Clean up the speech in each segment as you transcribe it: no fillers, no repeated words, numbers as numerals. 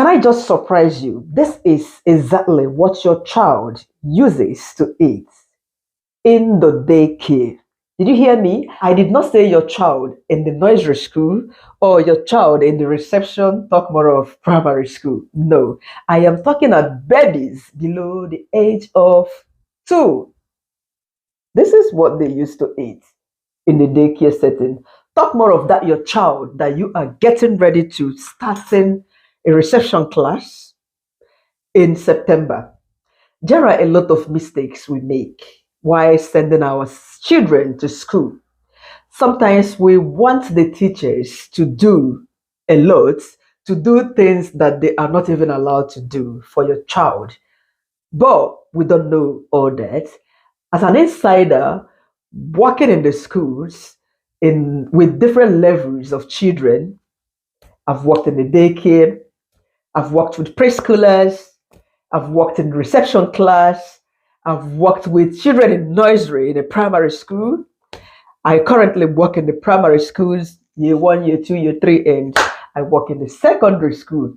Can I just surprise you? This is exactly what your child uses to eat in the daycare. Did you hear me? I did not say your child in the nursery school or your child in the reception, talk more of primary school. No, I am talking at babies below the age of 2. This is what they used to eat in the daycare setting. Talk more of that, your child that you are getting ready to starting a reception class in September. There are a lot of mistakes we make while sending our children to school. Sometimes we want the teachers to do a lot, to do things that they are not even allowed to do for your child. But we don't know all that. As an insider, working in the schools in with different levels of children, I've worked in the daycare, I've worked with preschoolers, I've worked in reception class, I've worked with children in nursery in a primary school. I currently work in the primary schools, year 1, year 2, year 3, and I work in the secondary school.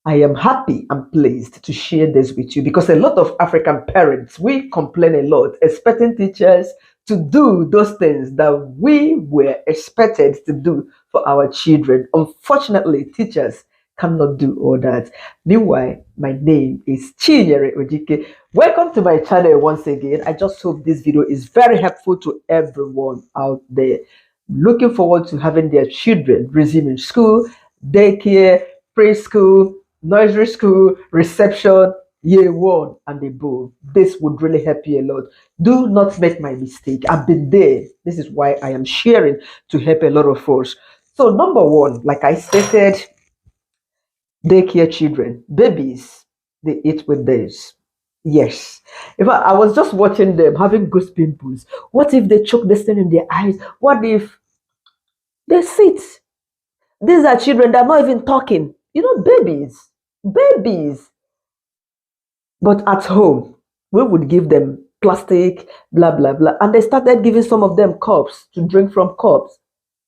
I am happy and pleased to share this with you because a lot of African parents, we complain a lot, expecting teachers to do those things that we were expected to do for our children. Unfortunately, teachers cannot do all that. Meanwhile, my name is Chinyere Ojike. Welcome to my channel once again. I just hope this video is very helpful to everyone out there looking forward to having their children resuming school, daycare, preschool, nursery school, reception, year 1 and above. This would really help you a lot. Do not make my mistake. I've been there. This is why I am sharing to help a lot of us. So number 1, like I stated, daycare children, babies, they eat with this. Yes. In fact, I was just watching them having goose pimples. What if they choke this thing in their eyes? What if they sit? These are children that are not even talking. You know, babies. But at home, we would give them plastic, blah, blah, blah. And they started giving some of them cups to drink from cups.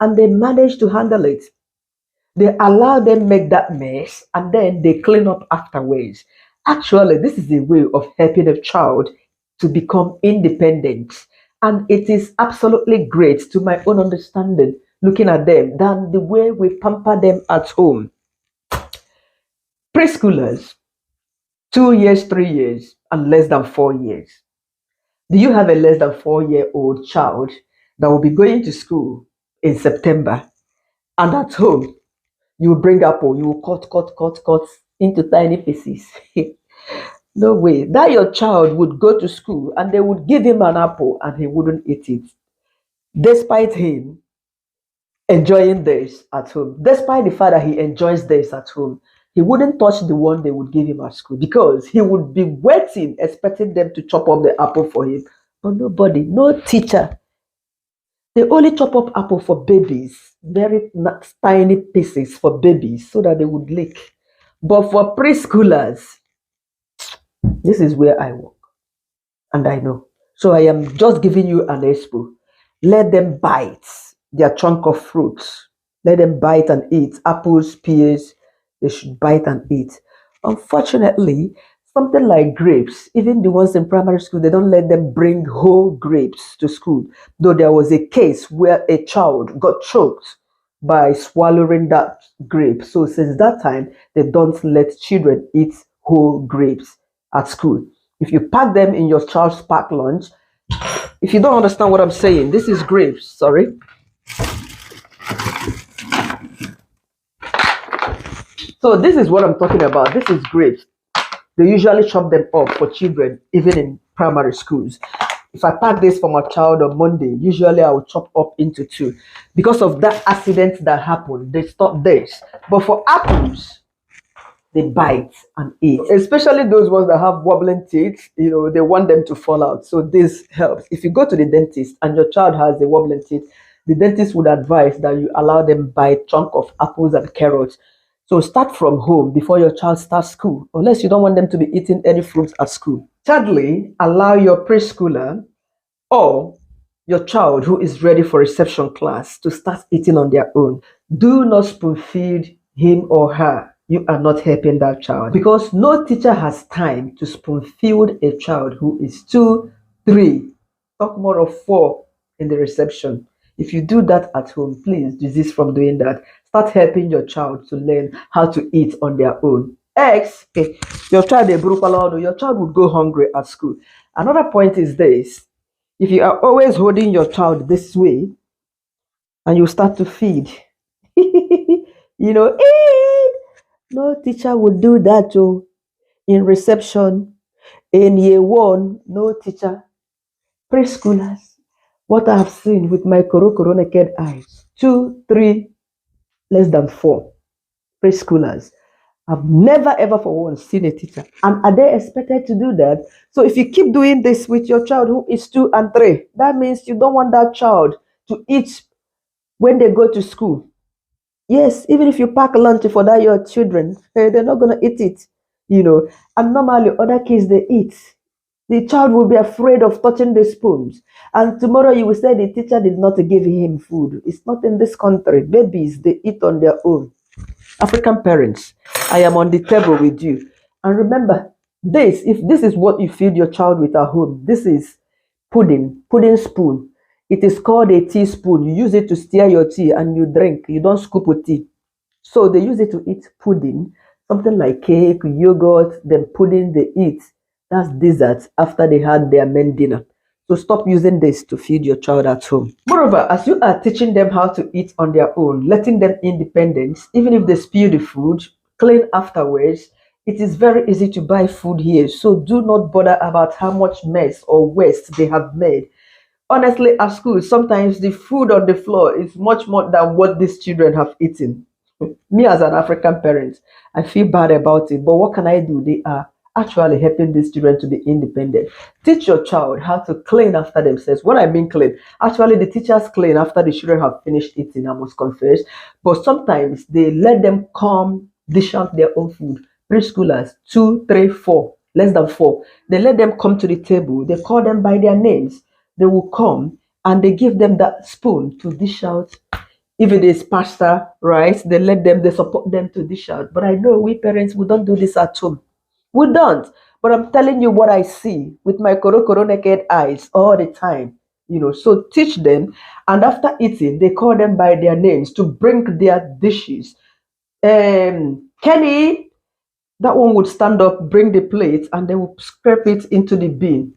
And they managed to handle it. They allow them make that mess and then they clean up afterwards. Actually, this is a way of helping a child to become independent. And it is absolutely great to my own understanding looking at them than the way we pamper them at home. Preschoolers, 2 years, 3 years, and less than 4 years. Do you have a less than 4-year-old child that will be going to school in September and at home you will bring apple, you will cut into tiny pieces? No way. That your child would go to school and they would give him an apple and he wouldn't eat it. Despite him enjoying this at home, despite the fact that he enjoys this at home, he wouldn't touch the one they would give him at school because he would be waiting, expecting them to chop up the apple for him. But nobody, no teacher. They only chop up apple for babies, very tiny pieces for babies so that they would lick. But for preschoolers, this is where I work. And I know. So I am just giving you an expo. Let them bite their chunk of fruits. Let them bite and eat. Apples, pears, they should bite and eat. Unfortunately, something like grapes, even the ones in primary school, they don't let them bring whole grapes to school. Though there was a case where a child got choked by swallowing that grape. So since that time, they don't let children eat whole grapes at school. If you pack them in your child's packed lunch, if you don't understand what I'm saying, this is grapes, sorry. So this is what I'm talking about. This is grapes. They usually chop them up for children, even in primary schools. If I pack this for my child on Monday, usually I will chop up into 2. Because of that accident that happened, they stop this. But for apples, they bite and eat. Especially those ones that have wobbling teeth, you know, they want them to fall out. So this helps. If you go to the dentist and your child has a wobbling teeth, the dentist would advise that you allow them bite chunk of apples and carrots. So start from home before your child starts school, unless you don't want them to be eating any fruits at school. Thirdly, allow your preschooler or your child who is ready for reception class to start eating on their own. Do not spoon feed him or her. you are not helping that child, because no teacher has time to spoon feed a child who is 2, 3, talk more of 4 in the reception. If you do that at home, please desist from doing that. Start helping your child to learn how to eat on their own. X, your child your child would go hungry at school. Another point is this: if you are always holding your child this way and you start to feed, "Eh, no teacher would do that." Oh, in reception, in year one, no teacher. Preschoolers, what I have seen with my naked eyes, 2, 3, less than 4 preschoolers. I've never ever for once seen a teacher. And are they expected to do that? So if you keep doing this with your child who is 2 and 3, that means you don't want that child to eat when they go to school. Yes, even if you pack lunch for that your children, they're not gonna eat it. And normally other kids they eat. The child will be afraid of touching the spoons. And tomorrow you will say the teacher did not give him food. It's not in this country. Babies, they eat on their own. African parents, I am on the table with you. And remember, if this is what you feed your child with at home, this is pudding spoon. It is called a teaspoon. You use it to stir your tea and you drink. You don't scoop with tea. So they use it to eat pudding, something like cake, yogurt, then pudding they eat. That's dessert after they had their main dinner. So stop using this to feed your child at home. Moreover, as you are teaching them how to eat on their own, letting them independence, even if they spill the food, clean afterwards, it is very easy to buy food here. So do not bother about how much mess or waste they have made. Honestly, at school, sometimes the food on the floor is much more than what these children have eaten. Me as an African parent, I feel bad about it, but what can I do? They are actually helping these children to be independent. Teach your child how to clean after themselves. What I mean clean, actually the teachers clean after the children have finished eating, I must confess. But sometimes they let them come dish out their own food. Preschoolers, 2, 3, 4, less than 4. They let them come to the table. They call them by their names. They will come and they give them that spoon to dish out. If it is pasta, rice, they support them to dish out. But I know we parents, we don't do this at home. We don't. But I'm telling you what I see with my naked eyes all the time. So teach them, and after eating, they call them by their names to bring their dishes. Kenny, that one would stand up, bring the plate, and they will scrape it into the bin.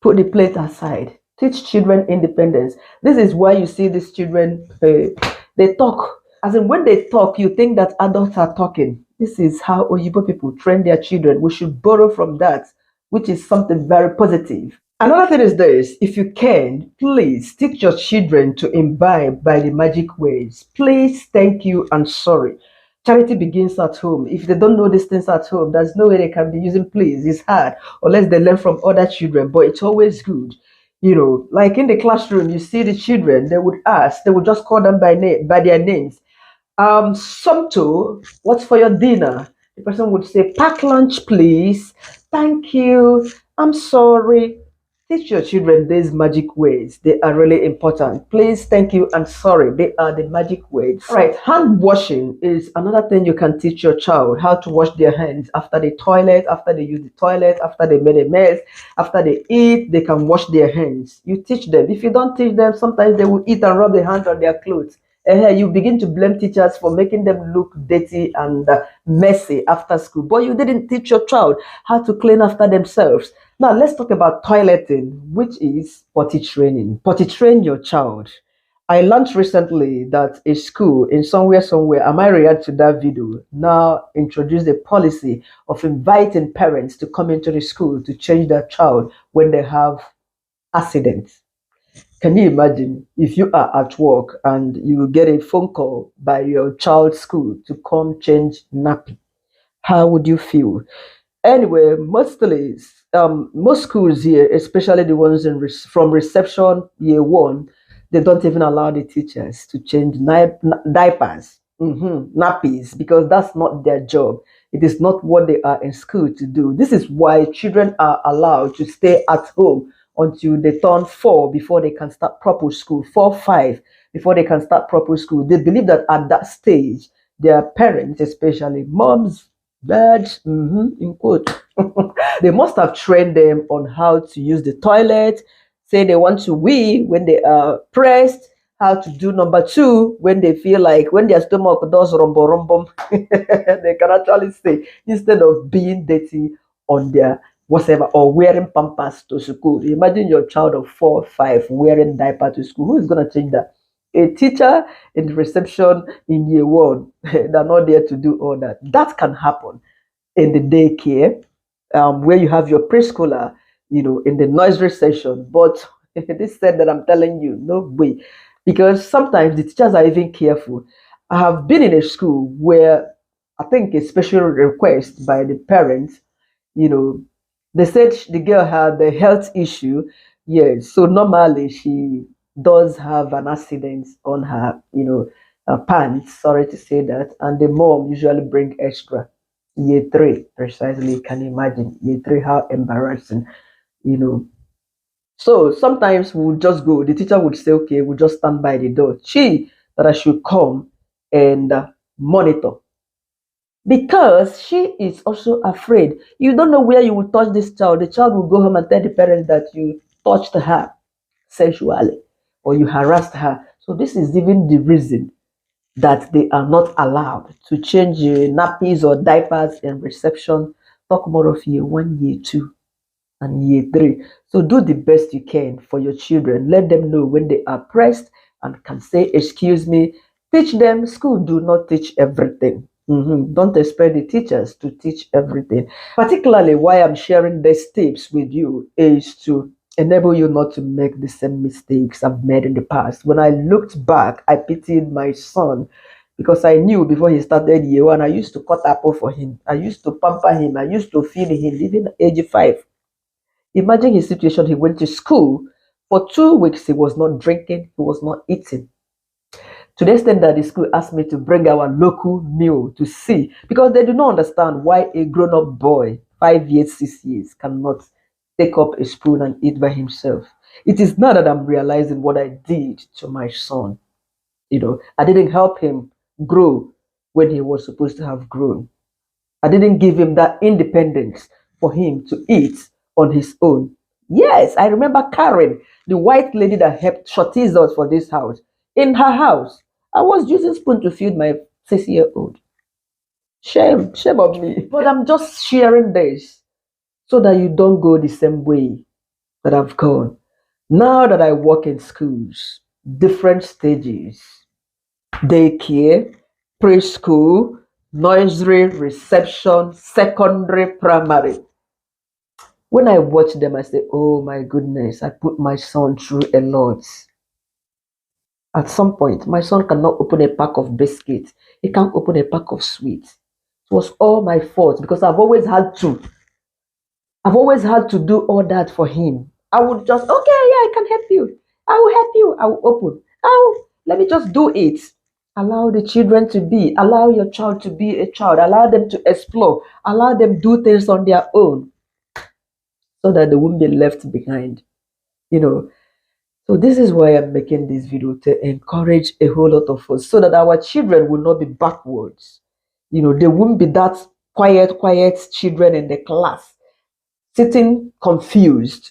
Put the plate aside. Teach children independence. This is why you see these children, they talk. As in, when they talk, you think that adults are talking. This is how Oyibo people train their children. We should borrow from that, which is something very positive. Another thing is this: if you can, please teach your children to imbibe by the magic words. Please, thank you, and sorry. Charity begins at home. If they don't know these things at home, there's no way they can be using please. It's hard, unless they learn from other children, but it's always good. Like in the classroom, you see the children, they would ask, they would just call them by name, by their names. Sumto, what's for your dinner? The person would say, pack lunch, please. Thank you. I'm sorry. Teach your children these magic words. They are really important. Please, thank you, and sorry. They are the magic words. All right, hand washing is another thing you can teach your child how to wash their hands after the toilet, after they use the toilet, after they made a mess, after they eat, they can wash their hands. You teach them. If you don't teach them, sometimes they will eat and rub their hands on their clothes. You begin to blame teachers for making them look dirty and messy after school. But you didn't teach your child how to clean after themselves. Now, let's talk about toileting, which is potty training. Potty train your child. I learned recently that a school in somewhere, I might react to that video, now introduced a policy of inviting parents to come into the school to change their child when they have accidents. Can you imagine if you are at work and you get a phone call by your child's school to come change nappy? How would you feel? Anyway, most schools here, especially the ones from reception year one, they don't even allow the teachers to change diapers, nappies, because that's not their job. It is not what they are in school to do. This is why children are allowed to stay at home until they turn 4 before they can start proper school, 4, 5 before they can start proper school. They believe that at that stage, their parents, especially moms, dads, in quote, they must have trained them on how to use the toilet, say they want to wee when they are pressed, how to do number two when they feel like when their stomach does rumbo rumbo, they can actually say instead of being dirty on their whatever or wearing pampers to school. Imagine your child of 4 or 5 wearing diaper to school. Who is gonna change that? A teacher in the reception in year one, they're not there to do all that. That can happen in the daycare, where you have your preschooler, in the nursery session. But this said that I'm telling you, no way. Because sometimes the teachers are even careful. I have been in a school where I think a special request by the parents, you know, they said the girl had a health issue. Yes, so normally she does have an accident on her, pants. Sorry to say that, and the mom usually bring extra. Year three, precisely. You can imagine year three how embarrassing, you know. So sometimes we'll just go. The teacher would say, "Okay, we'll just stand by the door." She that I should come and monitor because she is also afraid. You don't know where you will touch this child. The child will go home and tell the parents that you touched her sexually or you harassed her. So this is even the reason that they are not allowed to change nappies or diapers in reception. Talk more of year one, year two, and year three. So do the best you can for your children. Let them know when they are pressed and can say, "Excuse me." Teach them. School do not teach everything. Don't expect the teachers to teach everything. Particularly why I'm sharing these tips with you is to enable you not to make the same mistakes I've made in the past. When I looked back, I pitied my son because I knew before he started year one, I used to cut apple for him. I used to pamper him. I used to feed him, even age 5. Imagine his situation. He went to school for 2 weeks. He was not drinking. He was not eating. To the extent that the school asked me to bring our local meal to see because they do not understand why a grown-up boy, 5 years, 6 years, cannot take up a spoon and eat by himself. It is now that I'm realizing what I did to my son. I didn't help him grow when he was supposed to have grown. I didn't give him that independence for him to eat on his own. Yes, I remember Karen, the white lady that helped shorties us for this house. In her house, I was using spoon to feed my 6-year-old. Shame on me. But I'm just sharing this so that you don't go the same way that I've gone. Now that I work in schools, different stages, daycare, preschool, nursery, reception, secondary, primary. When I watch them, I say, "Oh my goodness, I put my son through a lot." At some point, my son cannot open a pack of biscuits. He can't open a pack of sweets. It was all my fault because I've always had to. I've always had to do all that for him. I would just, "Okay, yeah, I can help you. I will help you. I will open. Let me just do it." Allow the children to be. Allow your child to be a child. Allow them to explore. Allow them do things on their own so that they won't be left behind. You know. So this is why I'm making this video to encourage a whole lot of us so that our children will not be backwards. They won't be that quiet children in the class sitting confused,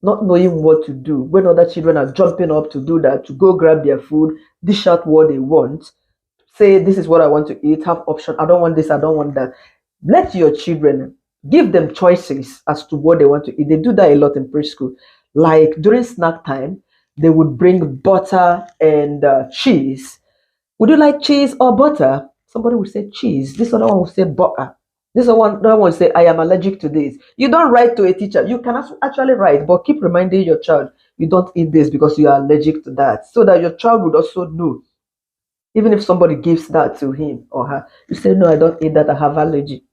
not knowing what to do when other children are jumping up to do that, to go grab their food, dish out what they want, say, "This is what I want to eat, have option. I don't want this, I don't want that." Let your children give them choices as to what they want to eat. They do that a lot in preschool. Like during snack time, they would bring butter and cheese. "Would you like cheese or butter?" Somebody would say cheese. This other one would say butter. This other one would say, "I am allergic to this." You don't write to a teacher. You can actually write, but keep reminding your child, "You don't eat this because you are allergic to that," so that your child would also know. Even if somebody gives that to him or her, you say, "No, I don't eat that. I have allergy."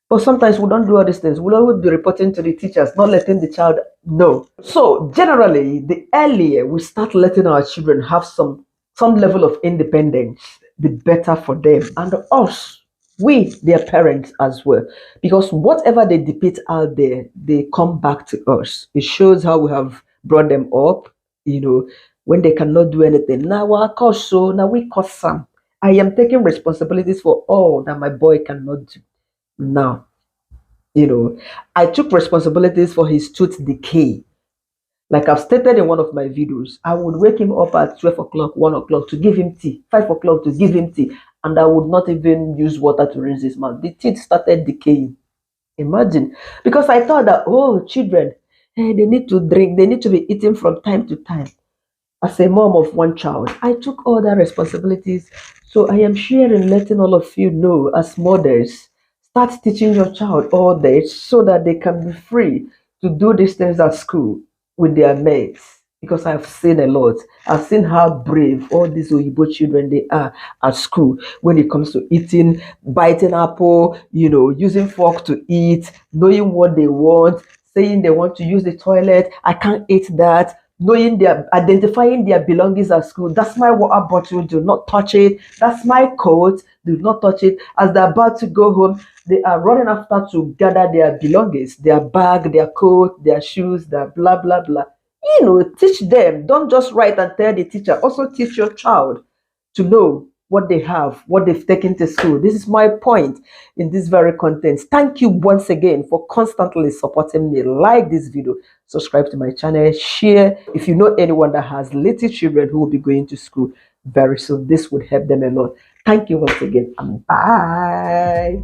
But sometimes we don't do all these things. We'll always be reporting to the teachers, not letting the child know. So generally, the earlier we start letting our children have some level of independence, the better for them and us, we, their parents as well. Because whatever they depict out there, they come back to us. It shows how we have brought them up, when they cannot do anything. Now we cause them. I am taking responsibilities for all that my boy cannot do. Now, I took responsibilities for his tooth decay. Like I've stated in one of my videos, I would wake him up at 12 o'clock, 1 o'clock to give him tea, 5 o'clock to give him tea, and I would not even use water to rinse his mouth. The teeth started decaying. Imagine. Because I thought that, oh, children, they need to drink, they need to be eating from time to time. As a mom of one child, I took all the responsibilities. So I am sharing, letting all of you know, as mothers, start teaching your child all this so that they can be free to do these things at school with their mates. Because I've seen a lot. I've seen how brave all these Oyibo children they are at school when it comes to eating, biting apple, using fork to eat, knowing what they want, saying they want to use the toilet. I can't eat that, knowing their identifying their belongings at school. That's my water bottle, do not touch it. That's my coat, do not touch it. As they're about to go home, they are running after to gather their belongings, their bag, their coat, their shoes, their blah blah blah. Teach them. Don't just write and tell the teacher. Also teach your child to know what they have, what they've taken to school. This is my point in this very content. Thank you once again for constantly supporting me. Like this video, subscribe to my channel, share. If you know anyone that has little children who will be going to school very soon, this would help them a lot. Thank you once again, and bye.